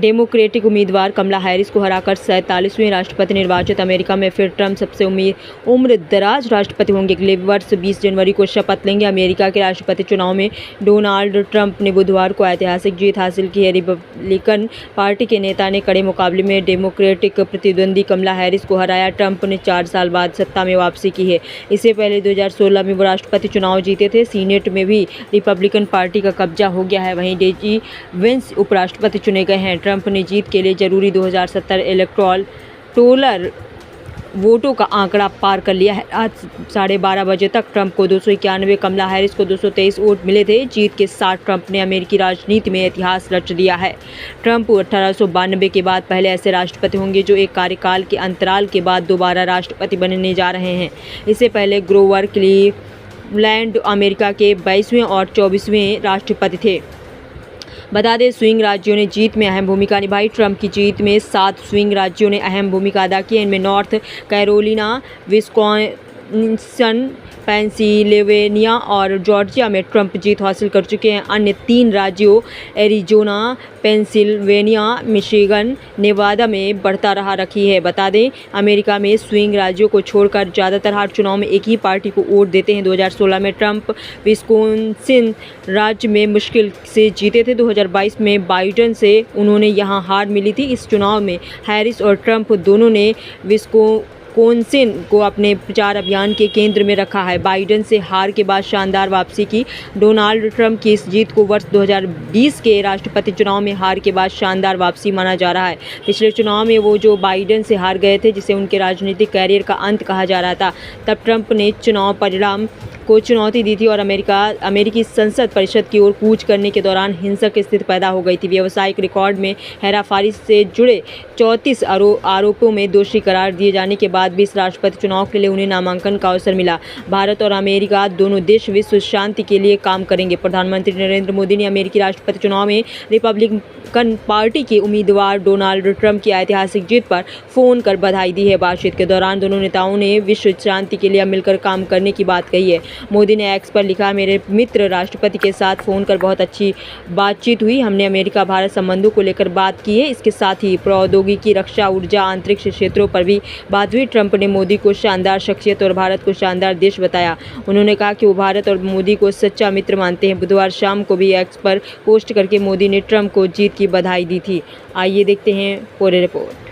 Democratic उम्मीदवार कमला Harris को हराकर 47वें राष्ट्रपति निर्वाचित अमेरिका में फिर ट्रंप सबसे उम्र दराज राष्ट्रपति होंगे। अगले वर्ष 20 जनवरी को शपथ लेंगे। अमेरिका के राष्ट्रपति चुनाव में डोनाल्ड ट्रंप ने बुधवार को ऐतिहासिक जीत हासिल की है। रिपब्लिकन पार्टी के नेता ने कड़े मुकाबले में डेमोक्रेटिक प्रतिद्वंदी कमला हैरिस को हराया। ट्रंप ने 4 साल बाद सत्ता में वापसी की है। इससे पहले 2016 में वो राष्ट्रपति चुनाव जीते थे। सीनेट में भी रिपब्लिकन पार्टी का कब्जा हो गया है। वहीं जेडी वेंस उपराष्ट्रपति चुने गए हैं। ट्रंप ने जीत के लिए जरूरी 2070 इलेक्टोरल वोटों का आंकड़ा पार कर लिया है। आज 12:30 बजे तक ट्रंप को 291, कमला हैरिस को 223 वोट मिले थे। जीत के साथ ट्रंप ने अमेरिकी राजनीति में इतिहास रच दिया है। ट्रंप 1892 के बाद पहले ऐसे राष्ट्रपति होंगे जो एक कार्यकाल के अंतराल के बाद दोबारा राष्ट्रपति बनने जा रहे हैं। इससे पहले ग्रोवर क्लीवलैंड अमेरिका के 22वें और 24वें राष्ट्रपति थे। बता दें, स्विंग राज्यों ने जीत में अहम भूमिका निभाई। ट्रंप की जीत में 7 स्विंग राज्यों ने अहम भूमिका अदा की। इनमें नॉर्थ कैरोलिना, विस्कॉन्सिन, पेंसिल्वेनिया और जॉर्जिया में ट्रंप जीत हासिल कर चुके हैं। अन्य 3 राज्यों एरिजोना, पेंसिल्वेनिया, मिशिगन, नेवादा में बढ़ता रखी है। बता दें, अमेरिका में स्विंग राज्यों को छोड़कर ज़्यादातर हर चुनाव में एक ही पार्टी को वोट देते हैं। 2016 में ट्रंप विस्कॉन्सिन राज्य में मुश्किल से जीते थे। 2022 में बाइडेन से उन्होंने यहां हार मिली थी। इस चुनाव में हैरिस और ट्रंप दोनों ने विस्कॉन्सिन को अपने प्रचार अभियान के केंद्र में रखा है। बाइडेन से हार के बाद शानदार वापसी की। डोनाल्ड ट्रंप की इस जीत को वर्ष 2020 के राष्ट्रपति चुनाव में हार के बाद शानदार वापसी माना जा रहा है। पिछले चुनाव में वो जो बाइडेन से हार गए थे, जिसे उनके राजनीतिक कैरियर का अंत कहा जा रहा था, तब ट्रंप ने चुनाव परिणाम को चुनौती दी थी और अमेरिकी संसद परिषद की ओर कूच करने के दौरान हिंसक स्थिति पैदा हो गई थी। व्यावसायिक रिकॉर्ड में हेराफेरी से जुड़े 34 आरोपों में दोषी करार दिए जाने के बाद भी इस राष्ट्रपति चुनाव के लिए उन्हें नामांकन का अवसर मिला। भारत और अमेरिका दोनों देश विश्व शांति के लिए काम करेंगे। प्रधानमंत्री नरेंद्र मोदी ने अमेरिकी राष्ट्रपति चुनाव में रिपब्लिकन पार्टी के उम्मीदवार डोनाल्ड ट्रंप की ऐतिहासिक जीत पर फोन कर बधाई दी है। बातचीत के दौरान दोनों नेताओं ने विश्व शांति के लिए मिलकर काम करने की बात कही है। मोदी ने एक्स पर लिखा, मेरे मित्र राष्ट्रपति के साथ फ़ोन कर बहुत अच्छी बातचीत हुई। हमने अमेरिका भारत संबंधों को लेकर बात की है। इसके साथ ही प्रौद्योगिकी, रक्षा, ऊर्जा, अंतरिक्ष क्षेत्रों पर भी बात हुई। ट्रंप ने मोदी को शानदार शख्सियत और भारत को शानदार देश बताया। उन्होंने कहा कि वो भारत और मोदी को सच्चा मित्र मानते हैं। बुधवार शाम को भी एक्स पर पोस्ट करके मोदी ने ट्रंप को जीत की बधाई दी थी। आइए देखते हैं पूरी रिपोर्ट।